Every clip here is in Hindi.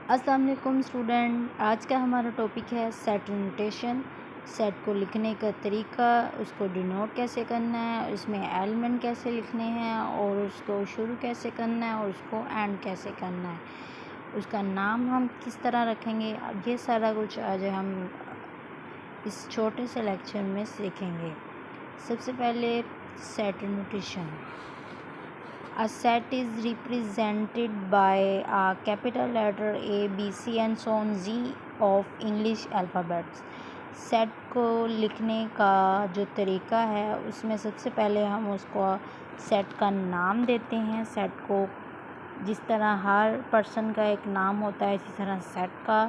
अस्सलाम वालेकुम स्टूडेंट। आज का हमारा टॉपिक है सेट नोटेशन। सेट को लिखने का तरीका, उसको डिनोट कैसे करना है, उसमें एलिमेंट कैसे लिखने हैं और उसको शुरू कैसे करना है और उसको एंड कैसे करना है, उसका नाम हम किस तरह रखेंगे, ये सारा कुछ आज हम इस छोटे से लेक्चर में सीखेंगे। सबसे पहले set notation. A set is represented by a capital letter A, B, C and so on Z of English alphabets. Set को लिखने का जो तरीका है उसमें सबसे पहले हम उसको सेट का नाम देते हैं। सेट को जिस तरह हर पर्सन का एक नाम होता है, इसी तरह सेट का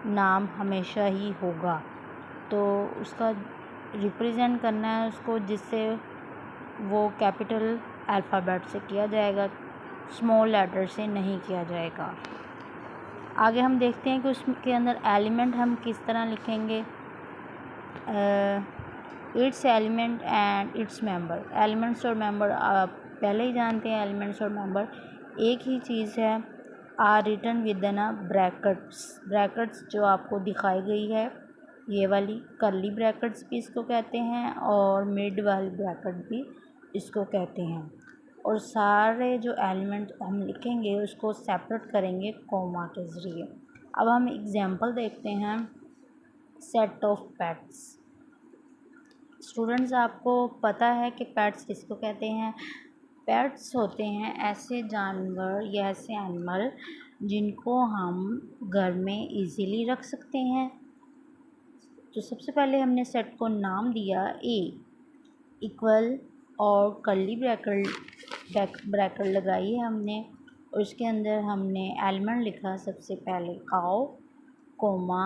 नाम हमेशा ही होगा। तो उसका रिप्रेजेंट करना है उसको, जिससे वो कैपिटल अल्फ़ाबेट से किया जाएगा, स्मॉल लेटर से नहीं किया जाएगा। आगे हम देखते हैं कि उसके अंदर एलिमेंट हम किस तरह लिखेंगे। It's element and its member. Elements और मेंबर आप पहले ही जानते हैं। एलिमेंट्स और मेंबर एक ही चीज़ है। Are written within brackets जो आपको दिखाई गई है, ये वाली कर्ली ब्रैकेट्स भी इसको कहते हैं और मिड वाली ब्रैकेट भी इसको कहते हैं। और सारे जो एलिमेंट हम लिखेंगे उसको सेपरेट करेंगे कॉमा के ज़रिए। अब हम एग्जांपल देखते हैं। Set of pets. स्टूडेंट्स, आपको पता है कि पेट्स किसको कहते हैं? पेट्स होते हैं ऐसे जानवर या ऐसे एनिमल जिनको हम घर में इजीली रख सकते हैं। तो सबसे पहले हमने सेट को नाम दिया ए इक्वल और कर्ली ब्रैकेट लगाई है हमने, और उसके अंदर हमने एलिमेंट लिखा सबसे पहले cow, comma,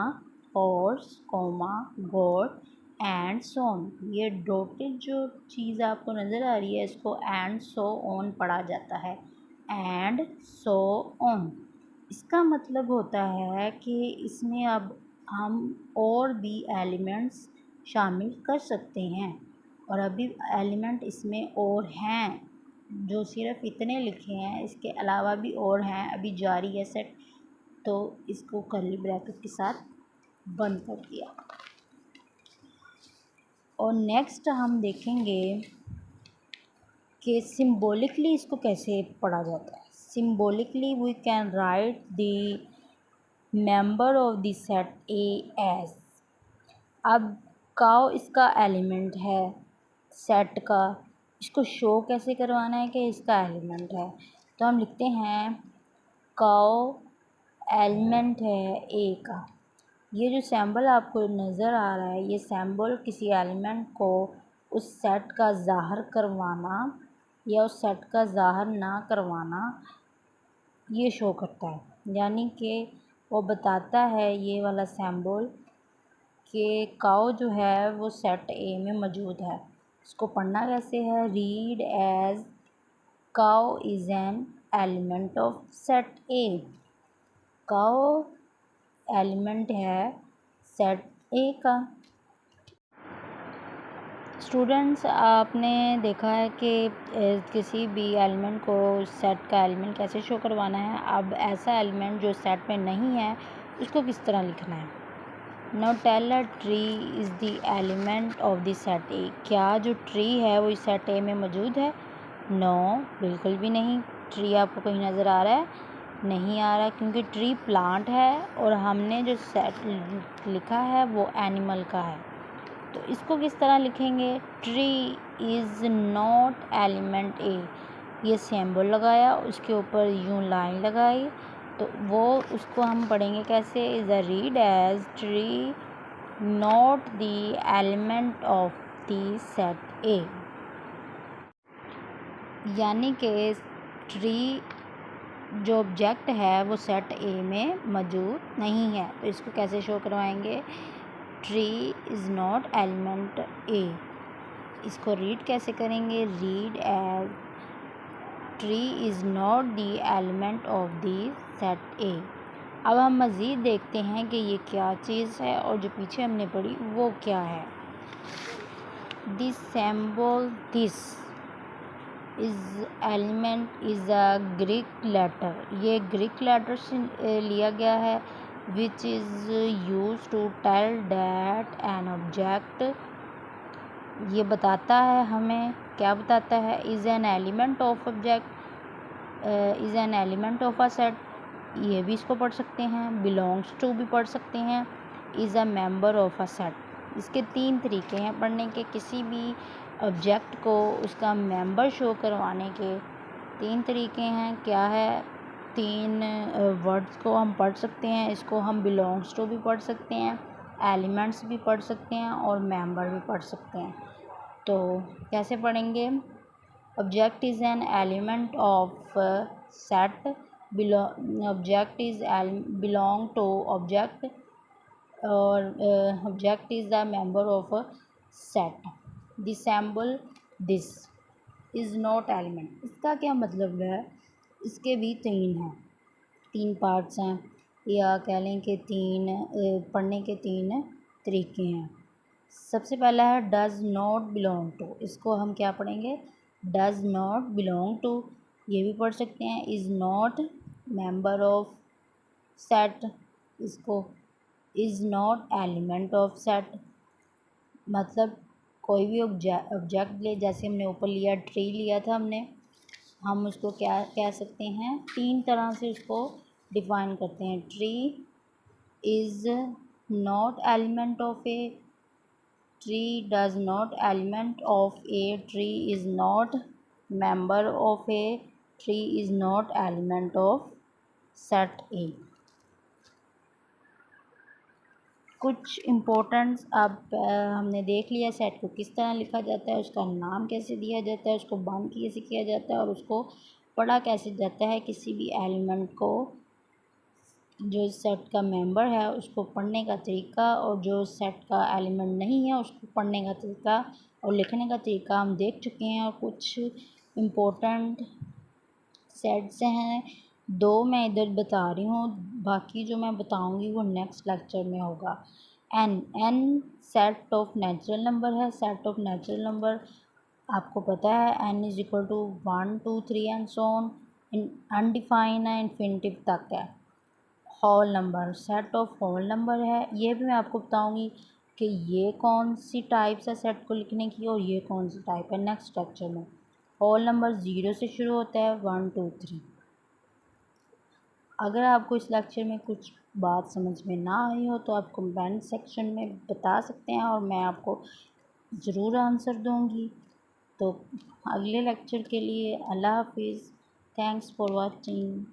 horse, comma, goat and so on. ये डॉटेड जो चीज़ आपको नज़र आ रही है इसको एंड सो ऑन पढ़ा जाता है। एंड सो ऑन इसका मतलब होता है कि इसमें अब हम और भी एलिमेंट्स शामिल कर सकते हैं, और अभी एलिमेंट इसमें और हैं जो सिर्फ इतने लिखे हैं, इसके अलावा भी और हैं, अभी जारी है सेट। तो इसको कर्ली ब्रैकेट के साथ बंद कर दिया। और नेक्स्ट हम देखेंगे कि सिम्बॉलिकली इसको कैसे पढ़ा जाता है। Symbolically we can write the member of the set A as. अब काउ इसका एलिमेंट है सेट का, इसको शो कैसे करवाना है कि इसका एलिमेंट है। तो हम लिखते हैं काउ एलिमेंट है ए का। ये जो सैम्बल आपको नज़र आ रहा है, ये सैम्बल किसी एलिमेंट को उस सेट का ज़ाहिर करवाना या उस सेट का ज़ाहिर ना करवाना ये शो करता है। यानी कि वो बताता है ये वाला सैम्बल कि काउ जो है वो सेट ए में मौजूद है। इसको पढ़ना कैसे है? Read as cow is an element of set A. Cow element है सेट ए का। स्टूडेंट्स, आपने देखा है कि किसी भी एलिमेंट को सेट का एलिमेंट कैसे शो करवाना है। अब ऐसा एलिमेंट जो सेट में नहीं है उसको किस तरह लिखना है। Now tell a tree is the element of the set A. क्या जो ट्री है वो इस सेट ए में मौजूद है? नो, बिल्कुल भी नहीं। ट्री आपको कहीं नज़र आ रहा है? नहीं आ रहा, क्योंकि ट्री प्लांट है और हमने जो सेट लिखा है वो एनिमल का है। तो इसको किस तरह लिखेंगे? ट्री इज़ नॉट एलिमेंट ए। ये सिंबल लगाया, उसके ऊपर यूं लाइन लगाई, तो वो उसको हम पढ़ेंगे कैसे? Is a read as tree not the element of the set A. यानी कि ट्री जो ऑब्जेक्ट है वो सेट ए में मौजूद नहीं है। तो इसको कैसे शो करवाएंगे? Tree is not element A. इसको रीड कैसे करेंगे? Read as tree is not the element of the set A. अब हम मज़ीद देखते हैं कि ये क्या चीज़ है और जो पीछे हमने पढ़ी वो क्या है। This symbol this is element is a Greek letter. ये ग्रीक लेटर से लिया गया है। Which is use to tell that an object, ये बताता है हमें, क्या बताता है, is an element of object, is an element of a set, ये भी इसको पढ़ सकते हैं। बिलोंग्स टू भी पढ़ सकते हैं। Is a member of a set. इसके 3 तरीके हैं पढ़ने के। किसी भी ऑब्जेक्ट को उसका मेंबर शो करवाने के 3 तरीके हैं। क्या है? 3 वर्ड्स को हम पढ़ सकते हैं। इसको हम बिलोंग्स टू भी पढ़ सकते हैं, एलिमेंट्स भी पढ़ सकते हैं और मेंबर भी पढ़ सकते हैं। तो कैसे पढ़ेंगे? Object is an element of set, object is belong to object, और object is the member of a set. डिसेंबल दिस इज़ नॉट एलिमेंट, इसका क्या मतलब है? इसके भी 3 हैं, 3 पार्ट्स हैं, या कह लें कि 3 पढ़ने के 3 तरीके हैं। सबसे पहला है डज़ नॉट बिलोंग टू। इसको हम क्या पढ़ेंगे? डज़ नॉट बिलोंग टू, ये भी पढ़ सकते हैं। Is not member of set, इसको is not element of set. मतलब कोई भी ऑब्जेक्ट ले, जैसे हमने ऊपर लिया ट्री लिया था हमने, हम उसको क्या कह सकते हैं? 3 तरह से उसको डिफाइन करते हैं। Tree is not element of A, tree does not element of a, tree is not member of a, tree is not element of set A। कुछ इम्पोर्टेंट्स अब हमने देख लिया सेट को किस तरह लिखा जाता है, उसका नाम कैसे दिया जाता है, उसको बंद कैसे किया जाता है और उसको पढ़ा कैसे जाता है। किसी भी एलिमेंट को जो सेट का मेंबर है उसको पढ़ने का तरीका, और जो सेट का एलिमेंट नहीं है उसको पढ़ने का तरीका और लिखने का तरीका हम देख चुके हैं। और कुछ इम्पोर्टेंट सेट्स हैं, 2 मैं इधर बता रही हूँ, बाकी जो मैं बताऊँगी वो नेक्स्ट लेक्चर में होगा। An set of natural number है। सेट ऑफ नेचुरल नंबर आपको पता है n is equal to 1 2 3 and so on, undefined है, इन्फिनिटिव तक है। Whole number set of whole number है। ये भी मैं आपको बताऊंगी कि ये कौन सी टाइप्स है सेट को लिखने की और ये कौन सी टाइप है नेक्स्ट लेक्चर में। होल नंबर 0 से शुरू होता है, 1 2 3। अगर आपको इस लेक्चर में कुछ बात समझ में ना आई हो तो आप कमेंट सेक्शन में बता सकते हैं और मैं आपको ज़रूर आंसर दूंगी। तो अगले लेक्चर के लिए अल्लाह हाफिज़। Thanks for watching.